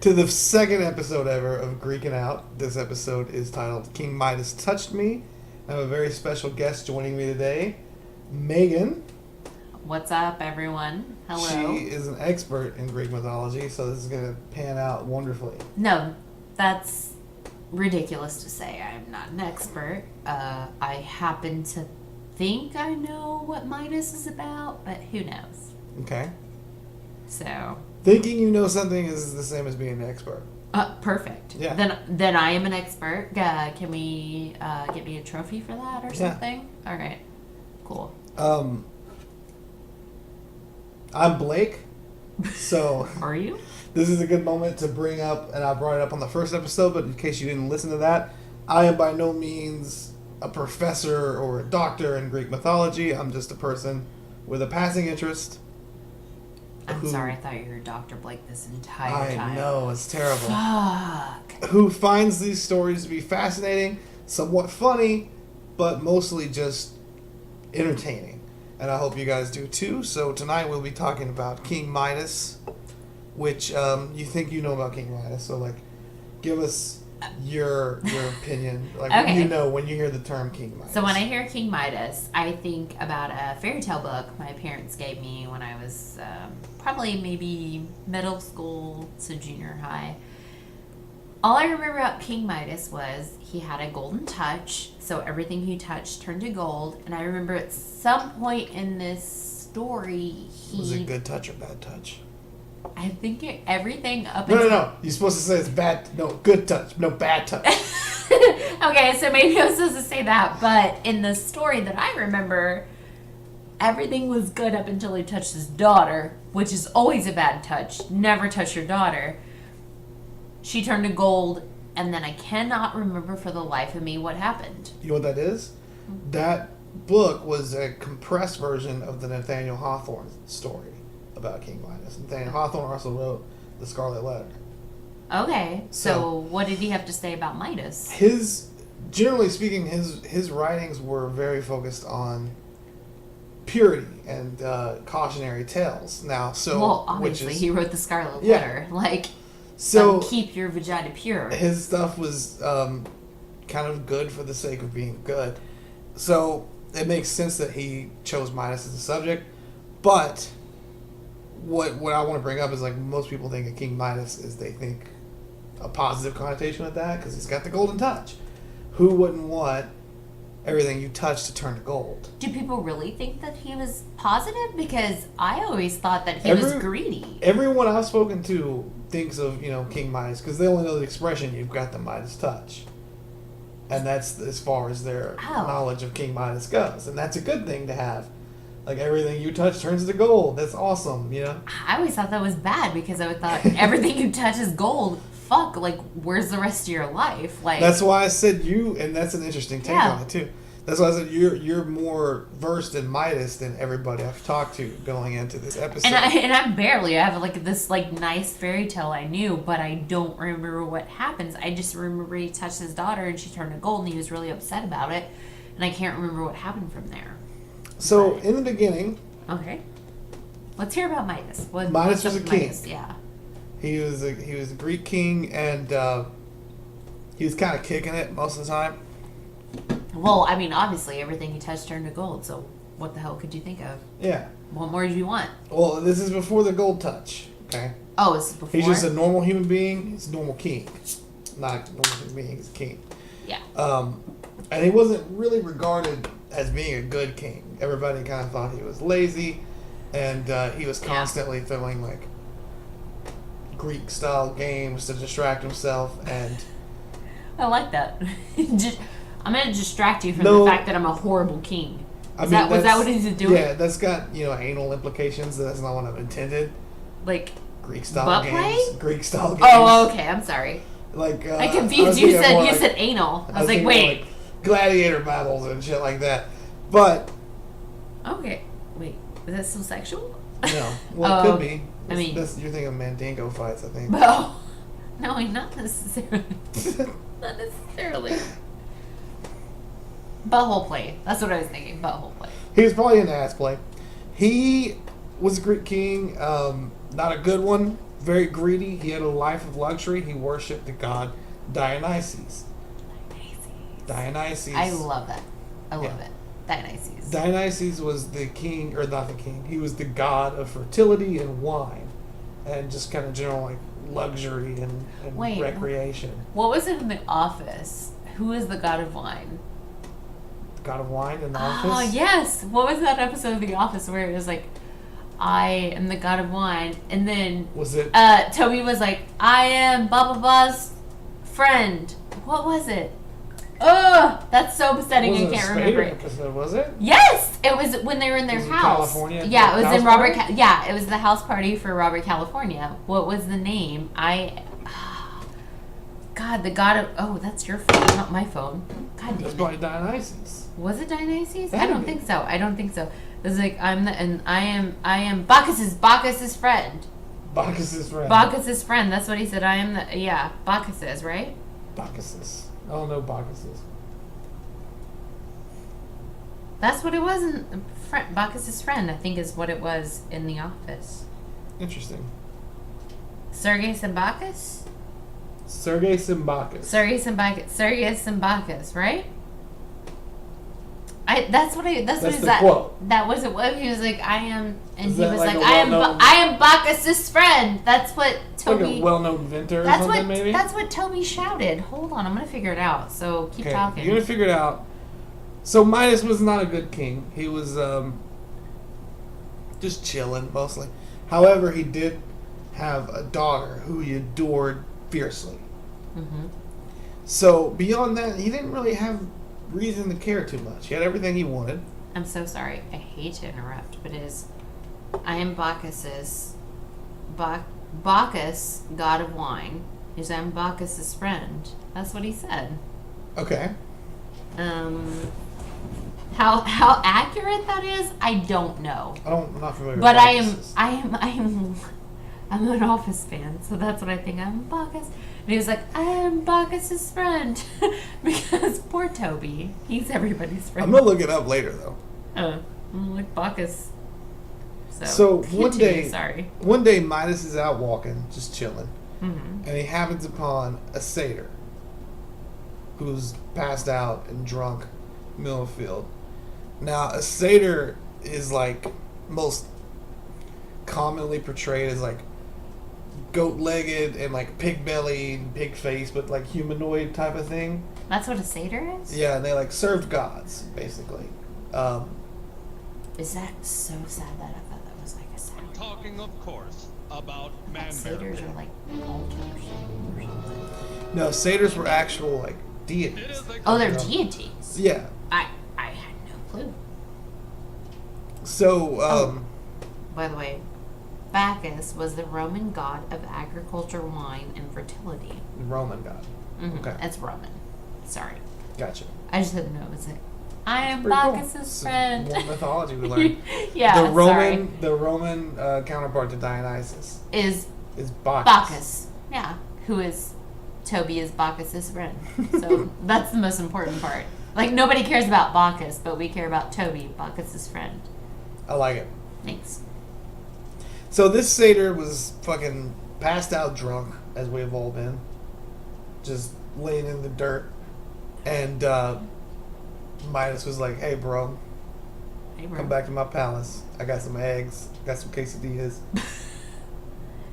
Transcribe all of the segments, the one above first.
to the second episode ever of Greekin Out. This episode is titled King Midas Touched Me. I have a very special guest joining me today, Meagan. What's up, everyone? Hello. She is an expert in Greek mythology, so this is going to pan out wonderfully. No, that's ridiculous to say. I'm not an expert. I happen to think I know what Midas is about, but who knows? Okay. So... Thinking you know something is the same as being an expert. Perfect. Yeah. Then I am an expert. Can we get me a trophy for that or something? Yeah. All right. Cool. I'm Blake, so... Are you? This is a good moment to bring up, and I brought it up on the first episode, but in case you didn't listen to that, I am by no means a professor or a doctor in Greek mythology. I'm just a person with a passing interest. I'm sorry, I thought you were Dr. Blake this entire time. I know, it's terrible. Fuck. Who finds these stories to be fascinating, somewhat funny, but mostly just entertaining. And I hope you guys do too. So tonight we'll be talking about King Midas, which you think you know about King Midas. So give us your opinion. Okay. When you hear the term King Midas. So when I hear King Midas, I think about a fairy tale book my parents gave me when I was probably maybe middle school to junior high. All I remember about King Midas was he had a golden touch, so everything he touched turned to gold. And I remember at some point in this story, Was it good touch or bad touch? I think everything up No. until... You're supposed to say it's bad. No, good touch. No, bad touch. Okay, so maybe I was supposed to say that, but in the story that I remember, everything was good up until he touched his daughter, which is always a bad touch. Never touch your daughter. She turned to gold, and then I cannot remember for the life of me what happened. You know what that is? That book was a compressed version of the Nathaniel Hawthorne story about King Midas. Nathaniel Hawthorne also wrote The Scarlet Letter. Okay, so what did he have to say about Midas? Generally speaking, his writings were very focused on purity and cautionary tales. Well, obviously, he wrote The Scarlet Letter. Keep your vagina pure. His stuff was kind of good for the sake of being good. So it makes sense that he chose Midas as a subject. But what I want to bring up is most people think of King Midas is they think a positive connotation with that because he's got the golden touch. Who wouldn't want everything you touch to turn to gold? Do people really think that he was positive? Because I always thought that he was greedy. Everyone I've spoken to thinks of, King Midas because they only know the expression, you've got the Midas touch. And that's as far as their knowledge of King Midas goes. And that's a good thing to have. Everything you touch turns to gold. That's awesome, I always thought that was bad because I thought everything you touch is gold. Fuck, where's the rest of your life? That's why I said and that's an interesting take on it too. That's why I said you're more versed in Midas than everybody I've talked to going into this episode. And I'm barely. I have this nice fairy tale I knew, but I don't remember what happens. I just remember he touched his daughter and she turned to gold and he was really upset about it. And I can't remember what happened from there. So in the beginning, okay, let's hear about Midas. Midas was a king. Midas? Yeah, he was a Greek king, and he was kind of kicking it most of the time. Well, I mean, obviously everything he touched turned to gold. So what the hell could you think of? Yeah. What more do you want? Well, this is before the gold touch. Okay. Oh, this is before. He's just a normal human being. He's a normal king, not a normal human being. He's a king. Yeah. And he wasn't really regarded as being a good king. Everybody kind of thought he was lazy, and he was constantly throwing Greek-style games to distract himself. And I like that. I'm going to distract you from the fact that I'm a horrible king. Was that what he's doing? Yeah, that's got anal implications. That's not what I've intended. Greek-style games. Greek-style games. Oh, okay. I'm sorry. I confused you. You said anal. I was like, wait. Gladiator battles and shit like that. But okay, wait, is that still sexual? No, well, it could be. I mean, you're thinking of Mandingo fights, I think. No, not necessarily. Not necessarily. Butthole play. That's what I was thinking. Butthole play. He was probably an ass play. He was a Greek king, not a good one. very greedy. He had a life of luxury. He worshipped the god Dionysus. Dionysus. I love that. I love Yeah. it. Dionysus. Dionysus was the king, or not the king. He was the god of fertility and wine, and just kind of general like luxury and Wait. recreation. What was it in The Office? Who is the god of wine? God of wine in the Oh, office. yes. What was that episode of The Office where it was like, I am the god of wine, and then Was it? Toby was like, I am blah blah blah's friend. What was it? Oh, that's so upsetting. I Wasn't can't a remember Spader it. episode, was it? Yes, it was when they were in their Was it house. California? Yeah, it was House in Robert. party? Yeah, it was the house party for Robert, California. What was the name? God, the god of. Oh, that's your phone, not my phone. God It's damn it. probably Dionysus. Was it Dionysus? That I don't would be. think so. I don't think so. It was like I am Bacchus's friend. Bacchus's friend. Bacchus's friend. That's what he said. I am the Bacchus's, right? Bacchus. I don't know Bacchus's. That's what it was in Bacchus's friend. I think is what it was in The Office. Interesting. Sergei Bacchus. Sergei Symbacchus. Sergius and Bacchus, right? That's what he That's was the that. quote. That was it. What he was like, I am, and Is he that was like like, a I am, well-known- I am Bacchus's friend. That's what Like Toby. a well-known inventor or That's something, what. maybe? That's what Toby shouted. Hold on, I'm gonna figure it out. So keep Okay, talking. you're gonna figure it out. So Midas was not a good king. He was just chilling mostly. However, he did have a daughter who he adored fiercely. Mm-hmm. So beyond that, he didn't really have reason to care too much. He had everything he wanted. I'm so sorry. I hate to interrupt, but it is. I am Bacchus's. Bacchus, god of wine. Is I'm Bacchus's friend. That's what he said. Okay. How accurate that is, I don't know. I'm not familiar But with I Bacchus. am an Office fan, so that's what I think. I'm Bacchus. And he was like, I am Bacchus's friend. Because poor Toby, he's everybody's friend. I'm gonna look it up later though. I'm like Bacchus. So one continue, day, sorry. one day Midas is out walking, just chilling, Mm-hmm. and he happens upon a satyr who's passed out and drunk, middle of the field. Now, a satyr is like most commonly portrayed as like goat-legged and like pig-bellied, pig-faced, but like humanoid type of thing. That's what a satyr is? Yeah, and they like served gods basically. Is that so sad that I thought that was like a satyr? Talking, of course, about Satyrs are like altars or something. No, satyrs were actual like deities. Oh, they're Yeah. deities. Yeah. I had no clue. So, By the way, Bacchus was the Roman god of agriculture, wine, and fertility. Roman god. Mm-hmm. Okay. That's Roman. Sorry. Gotcha. I just didn't know. It was like, I am Pretty cool. Bacchus's It's friend. More mythology we learned. Yeah, the Roman, sorry. the Roman counterpart to Dionysus Is is Bacchus. Bacchus. Yeah. Who is, Toby is Bacchus's friend. So that's the most important part. Like, nobody cares about Bacchus, but we care about Toby, Bacchus's friend. I like it. Thanks. So this satyr was fucking passed out drunk, as we have all been, just laying in the dirt, and Midas was like, "Hey, bro, Hey, bro. come back to my palace. I got some eggs, got some quesadillas.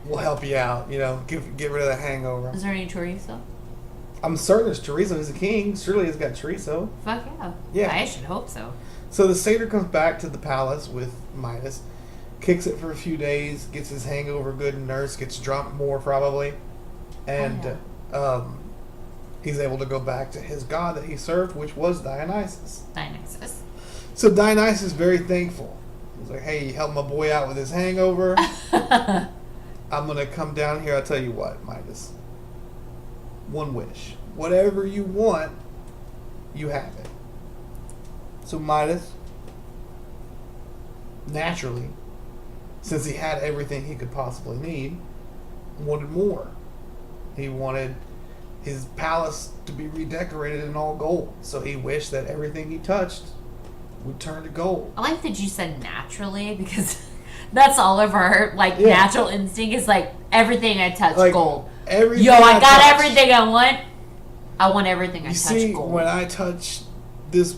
We'll help you out. You know, get rid of the hangover." Is there any chorizo? I'm certain there's chorizo. He's a king. Surely he's got chorizo. Fuck yeah. Yeah. I should hope so. So the satyr comes back to the palace with Midas, kicks it for a few days, gets his hangover good and nursed, gets drunk more probably, and he's able to go back to his god that he served, which was Dionysus. Dionysus. So Dionysus is very thankful. He's like, "Hey, you helped my boy out with his hangover. I'm gonna come down here. I'll tell you what, Midas. One wish, whatever you want, you have it." So Midas, naturally, since he had everything he could possibly need, wanted more. He wanted his palace to be redecorated in all gold. So he wished that everything he touched would turn to gold. I like that you said naturally because that's all of our Yeah. natural instinct is like Everything I touch, Like, gold. Everything Yo, I got touch. everything I want. I want everything I You touch, see, gold. when I touch this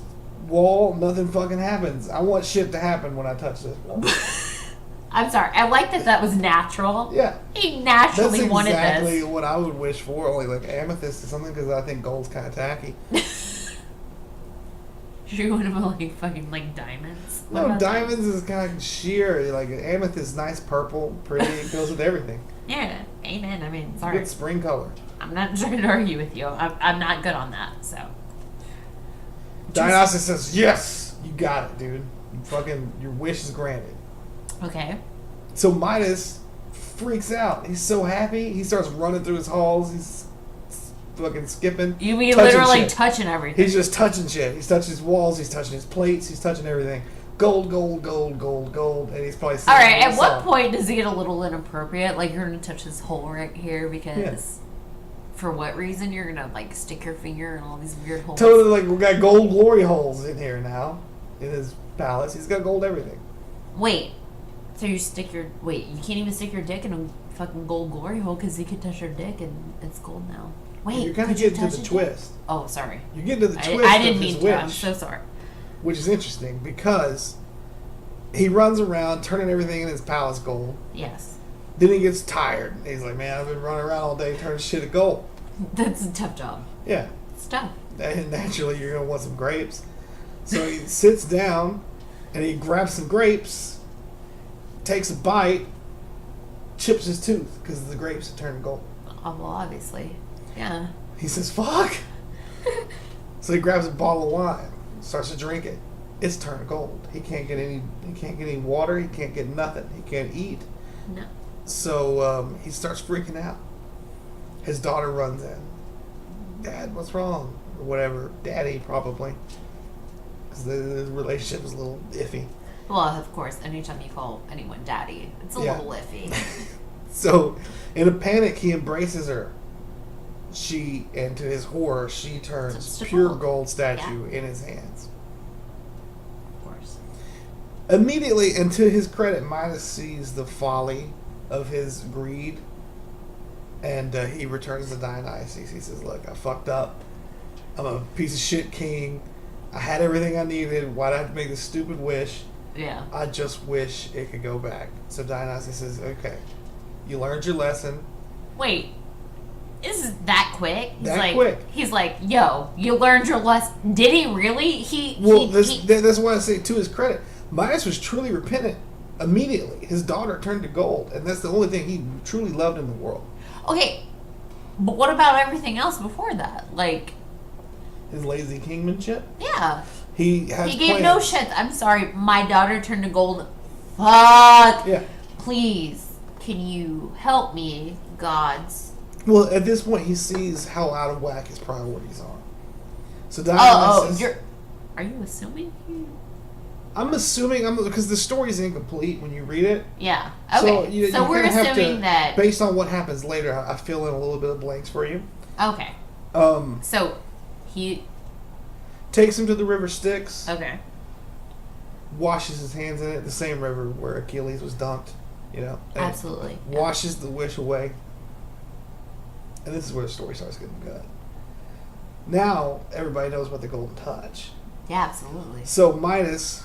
wall, nothing fucking happens. I want shit to happen when I touch this wall. I'm sorry. I like that was natural. Yeah. He naturally That's wanted exactly this. what I would wish for, only like amethyst or something, because I think gold's kind of tacky. You want him like fucking like diamonds? What No, about diamonds is kind of sheer. Like amethyst, nice purple, pretty. It goes with everything. Yeah, amen. I mean, sorry. Good spring color. I'm not trying to argue with you. I'm not good on that, so. Dionysus says, yes, you got it, dude. Your wish is granted. Okay. So Midas freaks out. He's so happy. He starts running through his halls. He's fucking skipping. You mean touching literally shit. touching everything? He's just touching shit. He's touching his walls. He's touching his plates. He's touching everything. Gold, gold, gold, gold, gold. And he's probably singing Alright, at a what song. point does it get a little inappropriate? Like, you're gonna touch this hole right here because... For what reason you're gonna, like, stick your finger in all these weird holes? Totally, like, we got gold glory holes in here now. In his palace. He's got gold everything. Wait. So you stick your... Wait, you can't even stick your dick in a fucking gold glory hole because you could touch your dick and it's gold now. Wait, You're kind of could you getting to touch the it? twist. Oh, sorry. You're getting to the twist I didn't of his mean wish. to. I'm so sorry. Which is interesting because he runs around turning everything in his palace gold. Yes. Then he gets tired. He's like, man, I've been running around all day turning shit to gold. That's a tough job. Yeah. It's tough. And naturally, you're going to want some grapes. So he sits down and he grabs some grapes, takes a bite, chips his tooth because the grapes have turned gold. Oh, well, obviously. Yeah. He says, fuck. So he grabs a bottle of wine, starts to drink it. It's turned gold. He can't get any water. He can't get nothing. He can't eat. No. So he starts freaking out. His daughter runs in. Dad, what's wrong? Or whatever. Daddy, probably. Because the relationship is a little iffy. Well, of course, anytime you call anyone daddy, it's a Yeah. little iffy. So, in a panic, he embraces her. And to his horror, she turns It's a pure gold. gold statue in his hands. Of course. Immediately, and to his credit, Midas sees the folly of his greed, and he returns to Dionysus. He says, look, I fucked up. I'm a piece of shit king. I had everything I needed. Why'd I have to make this stupid wish? Yeah. I just wish it could go back. So Dionysus says, okay, you learned your lesson. Wait. This is that quick? Quick. He's like, yo, you learned your lesson. Did he really? That's why I say, to his credit, Midas was truly repentant immediately. His daughter turned to gold, and that's the only thing he truly loved in the world. Okay. But what about everything else before that? Like... His lazy kingmanship. Yeah. He gave no shit. I'm sorry. My daughter turned to gold. Fuck. Yeah. Please, can you help me, gods? Well, at this point, he sees how out of whack his priorities are. So Dionysus... Are you assuming? I'm assuming... because the story is incomplete when you read it. Yeah. Okay. So we're kinda have assuming that... Based on what happens later, I fill in a little bit of blanks for you. Okay. So, he... Takes him to the river Styx. Okay. Washes his hands in it, the same river where Achilles was dumped, and Absolutely. washes the wish away. And this is where the story starts getting good. Now, everybody knows about the Golden Touch. Yeah, absolutely. So Midas,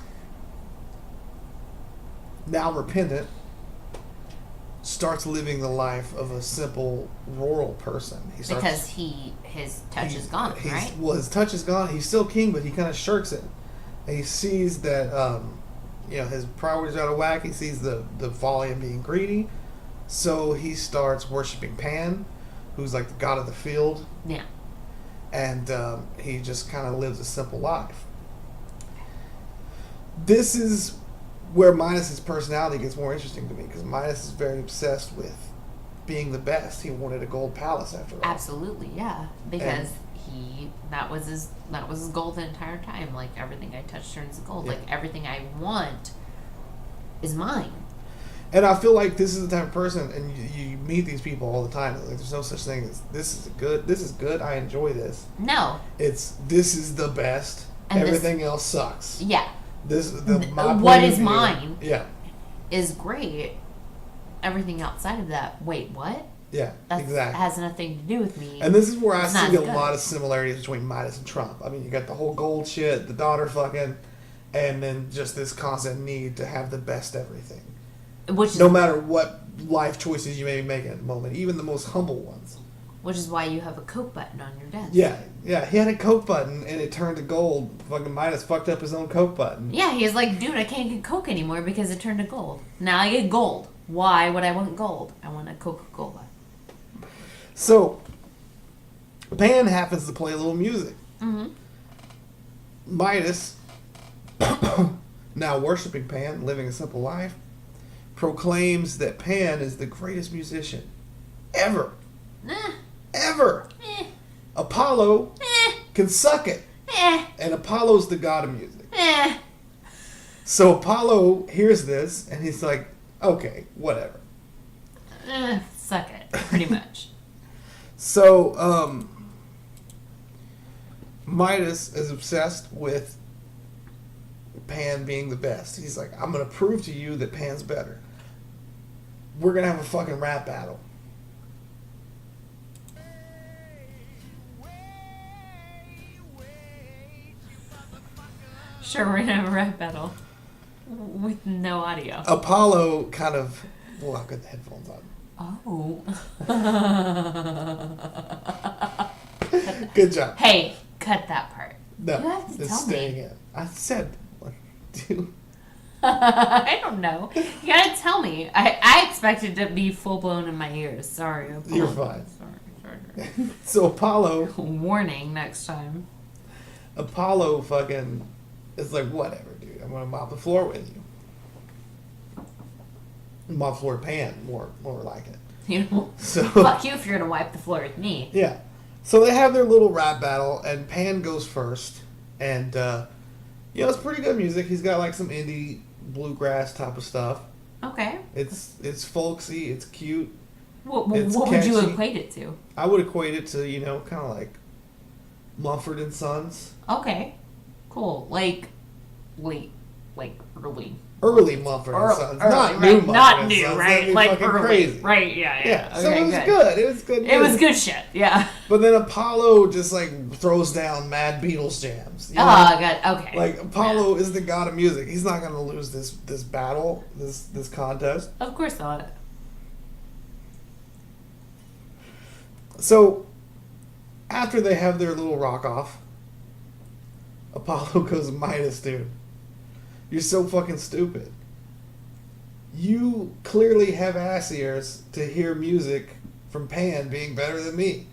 now repentant, starts living the life of a simple rural person. Because his touch is gone, right? Well, his touch is gone. He's still king, but he kind of shirks it. And he sees that, his priorities are out of whack. He sees the folly of being greedy. So he starts worshiping Pan, who's like the god of the field. Yeah. And he just kind of lives a simple life. This is where Midas' personality gets more interesting to me, because Midas is very obsessed with being the best. He wanted a gold palace after all. Absolutely, yeah. Because that was his goal the entire time. Like, everything I touch turns to gold. Yeah. Like, everything I want is mine. And I feel like this is the type of person, and you meet these people all the time. Like, there's no such thing as this is good. I enjoy this. No. This is the best. And everything else sucks. Yeah. What is mine Yeah. is great. everything outside of that, wait, what? Yeah, That exactly. has nothing to do with me. And this is where I It's not see a good. lot of similarities between Midas and Trump. I mean, you got the whole gold shit, the daughter fucking, and then just this constant need to have the best everything. Which is, No matter what life choices you may be making at the moment, even the most humble ones. which is why you have a Coke button on your desk. Yeah, he had a Coke button and it turned to gold. Fucking Midas fucked up his own Coke button. Yeah, he's like, dude, I can't get Coke anymore because it turned to gold. Now I get gold. Why would I want gold? I want a Coca-Cola. So, Pan happens to play a little music. Mm-hmm. Midas, now worshiping Pan, living a simple life, proclaims that Pan is the greatest musician ever. Eh, Ever. eh, Apollo eh, can suck it. eh, And Apollo's the god of music. eh. So Apollo hears this and he's like, okay, whatever. Suck it, pretty much. So, Midas is obsessed with Pan being the best. He's like, I'm going to prove to you that Pan's better. We're going to have a fucking rap battle. Sure, we're gonna have a rap battle with no audio. Apollo kind of... Well, I've got the headphones on. Oh. Good job. Hey, cut that part. No, You have to it's tell staying me. in. I said, like, dude. I don't know. You gotta tell me. I expected to be full blown in my ears. Sorry. I You're apologize. Sorry. So Apollo Warning next time. fucking is like, whatever, dude. I'm gonna mop the floor with you. Mop the floor with Pan, more like it. You know, So fuck you if you're gonna wipe the floor with me. yeah. So they have their little rap battle, and Pan goes first, and it's pretty good music. He's got like some indie bluegrass type of stuff. Okay. It's folksy. It's cute. What It's would you catchy. equate it to? I would equate it to kind of like Mumford and Sons. Okay. Cool. Like early. Early Mumford and Sons, not right. new Mumford Not and new, Sons. right? That'd be Like fucking early. crazy. Right, yeah. Yeah, so Okay, it was good. It was good. It was music. good shit, yeah. But then Apollo just like throws down mad Beatles jams. You know? Oh, God, okay. Like Apollo is the god of music. He's not gonna lose this battle, this contest. Of course not. So after they have their little rock off, Apollo goes, Midas, dude, you're so fucking stupid. You clearly have ass ears to hear music from Pan being better than me.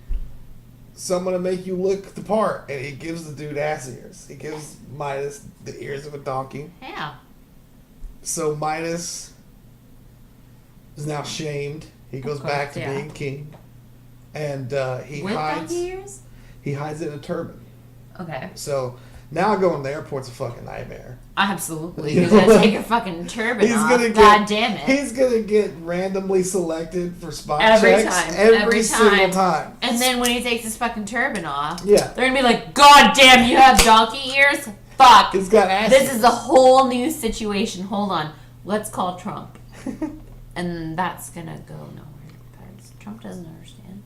So I'm gonna make you look the part. And he gives the dude ass ears. He gives Midas the ears of a donkey. Yeah. So Midas is now shamed. He goes course, back to yeah. being king. And he With hides donkey ears? he hides it in a turban. Okay. So now going to the airport's a fucking nightmare. Absolutely. You He's know gonna what? take your fucking turban He's off. gonna get God damn it. He's gonna get randomly selected for spot Every checks time. every single time. And then when he takes his fucking turban off, Yeah. they're gonna be like, God damn, you have donkey ears? Fuck. He's got ass This ears. is a whole new situation. Hold on. Let's call Trump. And that's gonna go nowhere because Trump doesn't understand.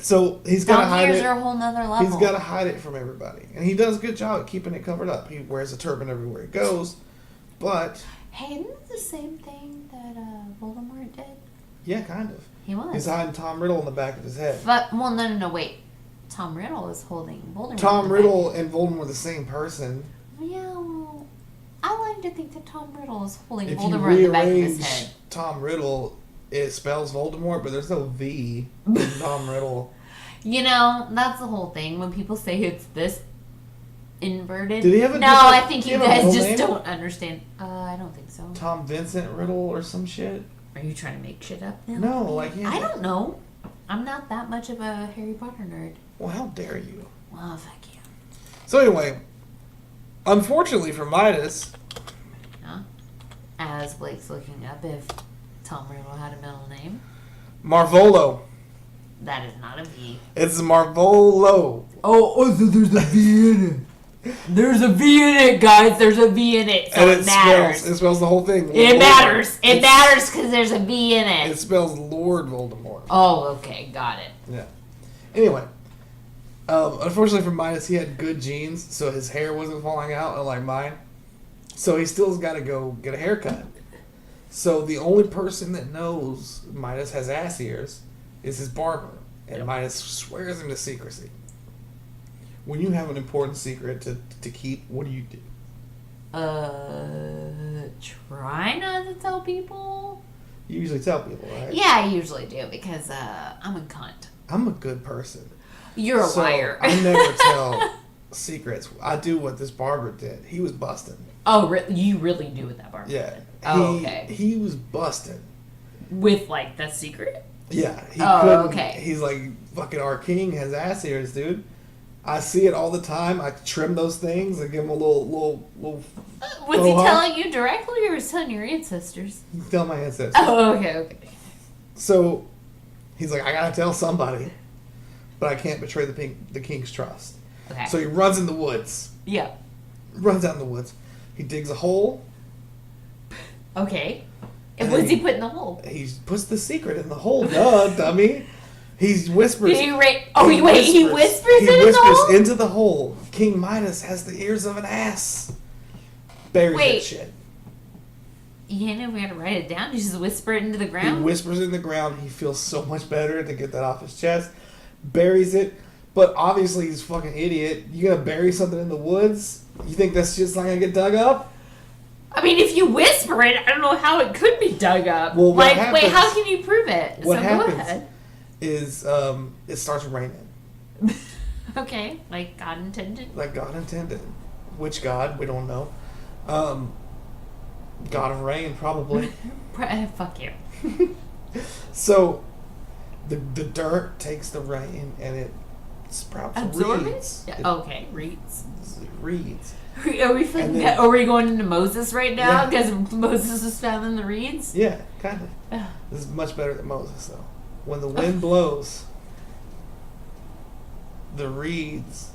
So he's gotta Donkey hide ears it. are a whole nother level. He's gotta hide it from everybody. And he does a good job at keeping it covered up. He wears a turban everywhere he goes. But Hey, isn't it the same thing that Voldemort did? yeah, kind of. He was. He's hiding Tom Riddle in the back of his head. But, well, no, wait. Tom Riddle is holding Voldemort. Tom in the Riddle back. and Voldemort are the same person. Yeah, well, I like to think that Tom Riddle is holding If you Voldemort in the back of his rearrange head. Tom Riddle, it spells Voldemort, but there's no V in Tom Riddle. You know, that's the whole thing. When people say it's this inverted. Did he have a No, different- I think did you he have a guys real just name? don't understand. I don't think so. Tom Vincent Riddle or some shit? Are you trying to make shit up now? No, like yeah. I don't know. I'm not that much of a Harry Potter nerd. Well, how dare you? Well, fuck you. So anyway, unfortunately for Midas, Huh? As Blake's looking up if Tom Riddle had a middle name. Marvolo. That is not a V. It's Marvolo. Oh, so there's a V in it. There's a V in it, guys. There's a V in it, so And it matters. It spells the whole thing. It matters. It matters because there's a V in it. It spells Lord Voldemort. Oh, okay. Got it. Yeah. Anyway, unfortunately for Midas, he had good genes, so his hair wasn't falling out, unlike mine. So he still's got to go get a haircut. So the only person that knows Midas has ass ears is his barber, and Midas swears him to secrecy. When you have an important secret to keep, what do you do? Try not to tell people. You usually tell people, right? Yeah, I usually do because I'm a cunt. I'm a good person. You're a liar. I never tell secrets. I do what this barber did. He was busting. Oh, you really do with that barber? Yeah. Oh, okay. He was busting. With, like, the secret? Yeah. He Oh, okay. He's like, fucking our king has ass ears, dude. I see it all the time. I trim those things and give him a little. Was he telling you directly or was he telling your ancestors? Tell my ancestors. Oh, okay. So, he's like, I gotta tell somebody, but I can't betray the king's trust. Okay. So he runs in the woods. Yeah. Runs out in the woods. He digs a hole. Okay. And what's he put in the hole? He puts the secret in the hole, duh, dummy. He whispers. He whispers it in the hole? Into the hole. King Midas has the ears of an ass. Buries that shit. You ain't never gotta write it down. You just whisper it into the ground. He whispers in the ground. He feels so much better to get that off his chest. Buries it. But obviously he's a fucking idiot. You gonna bury something in the woods? You think that's just not gonna get dug up? I mean, if you whisper it, I don't know how it could be dug up. Well, wait, how can you prove it? What so happens go ahead. is it starts raining. Okay, like God intended? Like God intended. Which God? We don't know. God of rain, probably. Fuck you. So, the dirt takes the rain and it sprouts reeds. Yeah. Okay, reeds. Reeds. Are we going into Moses right now? Because Moses was found in the reeds? Yeah, kind of. This is much better than Moses, though. When the wind blows, the reeds,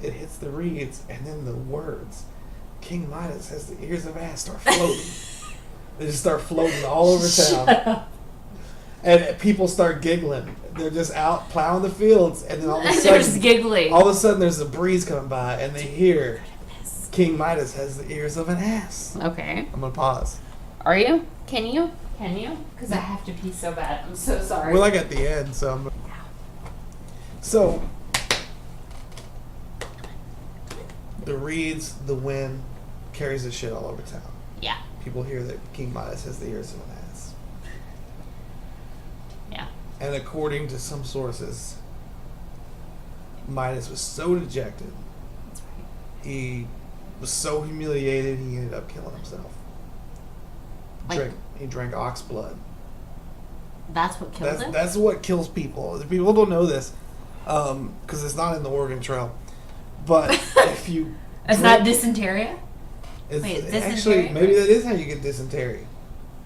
it hits the reeds, and then the words, King Midas has the ears of ass, start floating. They just start floating all over town. And people start giggling. They're just out plowing the fields, and then all of a sudden, they're just giggling. All of a sudden, there's a breeze coming by, and they hear King Midas has the ears of an ass. Okay. I'm gonna pause. Are you? Can you? Because I have to pee so bad. I'm so sorry. We're like at the end, so the reeds, the wind carries the shit all over town. Yeah. People hear that King Midas has the ears of an ass. Yeah. And according to some sources, Midas was so dejected. That's right. He was so humiliated he ended up killing himself. He drank ox blood. That's what killed him? That's what kills people. People don't know this because it's not in the Oregon Trail. But if you... It's not dysentery? Wait, dysentery? Actually, maybe that is how you get dysentery.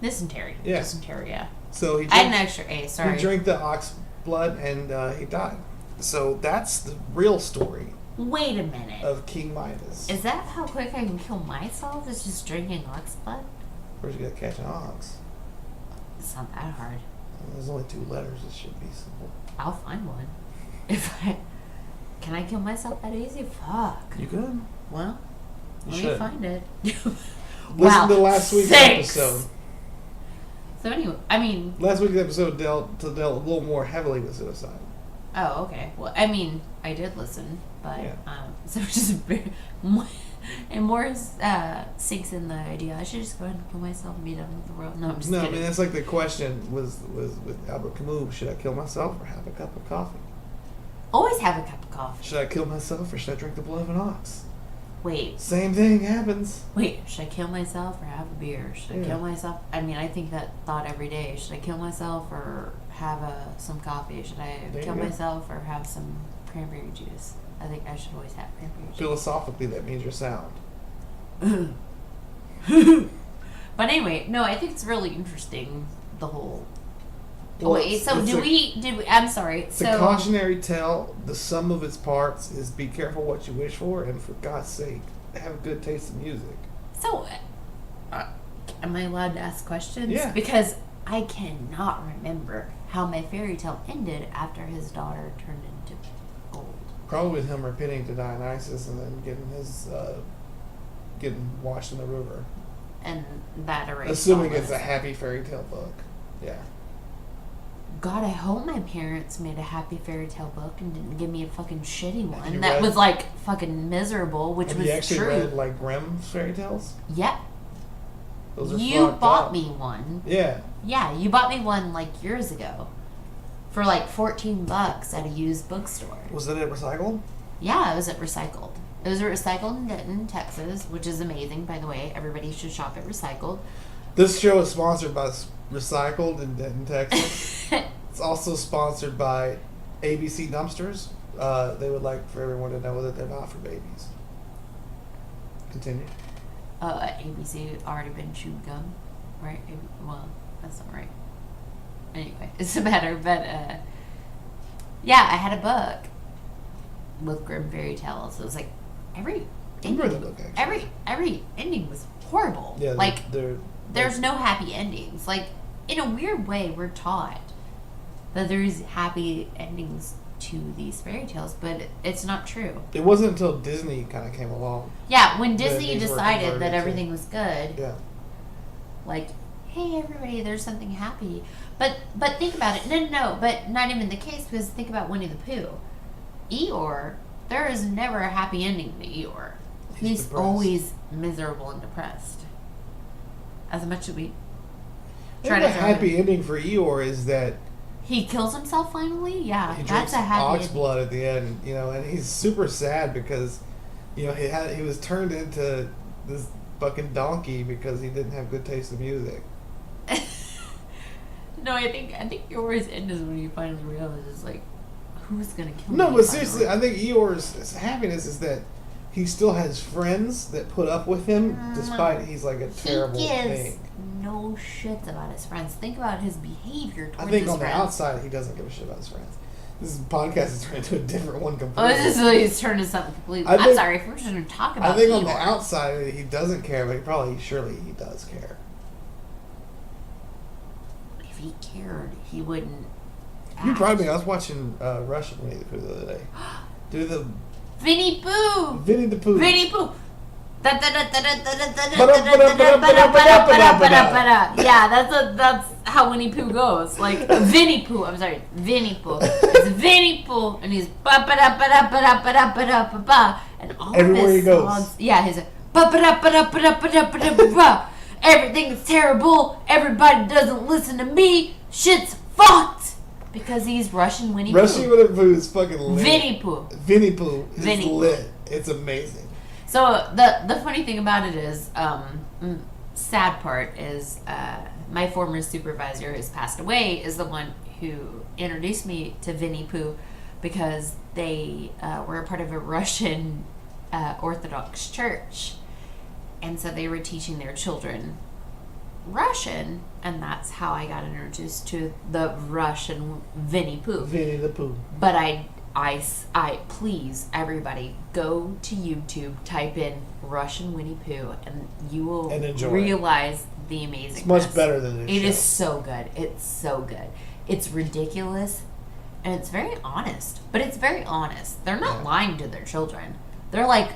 Dysentery. Yeah. Dysentery, yeah. So he I had an extra A, sorry. He drank the ox blood and he died. So that's the real story. Wait a minute. Of King Midas. Is that how quick I can kill myself? Is just drinking ox blood? Where's you gotta catch an ox? It's not that hard. There's only 2 letters. It should be simple. I'll find one. Can I kill myself that easy? Fuck. You could. Well, You let should. me find it. Listen to last week's episode. So anyway, I mean... Last week's episode dealt a little more heavily with suicide. Oh, okay. Well, I mean, I did listen, but... Yeah. So just... And more sinks in the idea. I should just go ahead and kill myself and be done with the world. No, I'm just kidding. I mean, that's like the question was with Albert Camus. Should I kill myself or have a cup of coffee? Always have a cup of coffee. Should I kill myself or should I drink the blood of an ox? Wait. Same thing happens. Wait, should I kill myself or have a beer? Should I kill myself? I mean, I think that thought every day. Should I kill myself or have some coffee? Should I kill myself or have some cranberry juice? I think I should always have cranberry juice. Philosophically, that means you're sound. But anyway, no, I think it's really interesting, the whole Well, Wait, so it's did we, I'm sorry. It's So a cautionary tale. The sum of its parts is be careful what you wish for, and for God's sake, have a good taste in music. So, am I allowed to ask questions? Yeah. Because I cannot remember how my fairy tale ended after his daughter turned into gold. Probably with him repenting to Dionysus and then getting washed in the river. And that erased Assuming all it's a this. happy fairy tale book. Yeah. God, I hope my parents made a happy fairy tale book and didn't give me a fucking shitty you one that read- was like fucking miserable, which Have was you actually true. read like Grimm's fairy tales? Yep. Those are You fucked bought up. me one. Yeah. Yeah, you bought me one like years ago for like $14 at a used bookstore. Was it recycled? Yeah, it was at Recycled. It was at Recycled in Denton, Texas, which is amazing, by the way. Everybody should shop at Recycled. This show is sponsored by Recycled in Denton, Texas. It's also sponsored by ABC Dumpsters. They would like for everyone to know that they're not for babies. Continue. ABC already been chewed gum, right? Well, that's not right. Anyway, it's a matter, but yeah, I had a book with Grimm fairy tales. It was like every I read the book, actually. every ending was horrible. Yeah, like they're there's no happy endings. Like in a weird way, we're taught that there's happy endings to these fairy tales, but it's not true. It wasn't until Disney kind of came along. Yeah, when That Disney these were decided converted that to- everything was good, Yeah. like, hey everybody, there's something happy. But think about it. No, but not even the case, because think about Winnie the Pooh. Eeyore, there is never a happy ending to Eeyore. He's depressed. always miserable and depressed. As much as we I try think to the throw happy him. ending for Eeyore is that He kills himself finally? Yeah, he that's drinks a happy ox ending. blood at the end, and he's super sad because, he was turned into this fucking donkey because he didn't have good taste in music. No, I think Eeyore's end is when he finally realizes, like, who's gonna kill No, me but finally? seriously, I think Eeyore's happiness is that he still has friends that put up with him despite he's like a terrible he gives thing. no shits about his friends. Think about his behavior towards I think his on the friends. outside he doesn't give a shit about his friends. This podcast is turned into a different one Oh, completely. this is really turned to something completely. I I'm think- sorry if we're just going to talk about I think on the Eeyore. outside he doesn't care, but surely he does care. If he cared, he wouldn't. You act. probably. I was watching Russian Winnie the Pooh the other day. Do the Vinnie Pooh! Vinnie the Pooh. Vinnie Pooh! Yeah, that's how Winnie Pooh goes. Like Vinnie Pooh. I'm sorry, Vinnie Pooh. It's Vinnie Pooh, and he's ba ba da ba da ba da ba da ba da ba ba, and all Everywhere of his he goes. songs. Yeah, his ba ba da ba da ba da ba da ba da ba ba. Everything is terrible. Everybody doesn't listen to me. Shit's fucked because he's Russian Winnie Russian Pooh. Winnie the Pooh is fucking lit. Vinnie Pooh. Vinnie Pooh is Vinnie Pooh. lit. It's amazing. So the funny thing about it is, sad part is my former supervisor who's passed away is the one who introduced me to Vinnie Pooh because they were a part of a Russian Orthodox church, and so they were teaching their children Russian, and that's how I got introduced to the Russian Vinnie Pooh. Vinnie the Pooh. But I please everybody go to YouTube, type in Russian Winnie Pooh, and you will And enjoy it. realize the amazingness. It's much better than this It show. is so good. It's so good. It's ridiculous, and it's very honest. But it's very honest. They're not Yeah. lying to their children. They're like,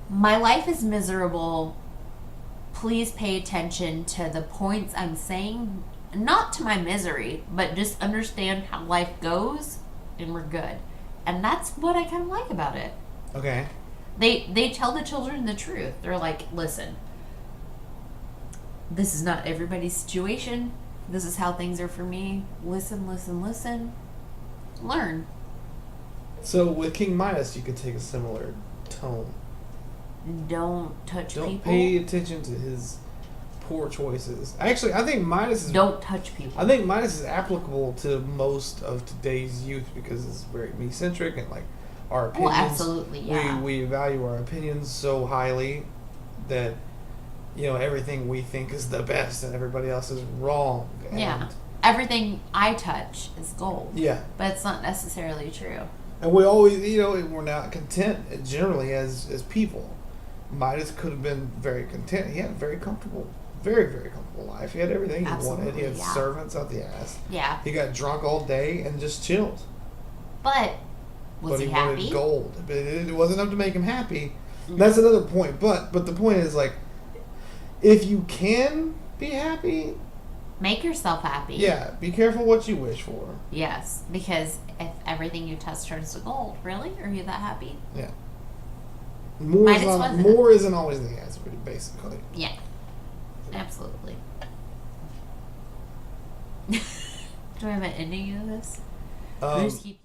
my life is miserable. Please pay attention to the points I'm saying, not to my misery, but just understand how life goes, and we're good. And that's what I kind of like about it. Okay. They tell the children the truth. They're like, listen, this is not everybody's situation. This is how things are for me. Listen, listen, listen. Learn. So with King Midas, you could take a similar tone. Don't touch Don't people. pay attention to his poor choices. Actually, I think Midas is. Don't touch people. I think Midas is applicable to most of today's youth because it's very me-centric and like our opinions. Oh, absolutely, yeah. We value our opinions so highly that everything we think is the best and everybody else is wrong. And Yeah. everything I touch is gold. Yeah. But it's not necessarily true. And we always, we're not content generally as people. Midas could have been very content. He had a very comfortable, very, very comfortable life. He had everything he wanted. He had Absolutely, yeah. servants out the ass. Yeah. He got drunk all day and just chilled. But was But he happy? wanted gold. But it wasn't enough to make him happy. That's another point. But the point is, like, if you can be happy, Make yourself happy. yeah, be careful what you wish for. Yes, because if everything you touch turns to gold, really? Are you that happy? Yeah. Midas wasn't. More isn't always the answer, basically. Yeah. Absolutely. Do I have an ending of this? Um, Just keep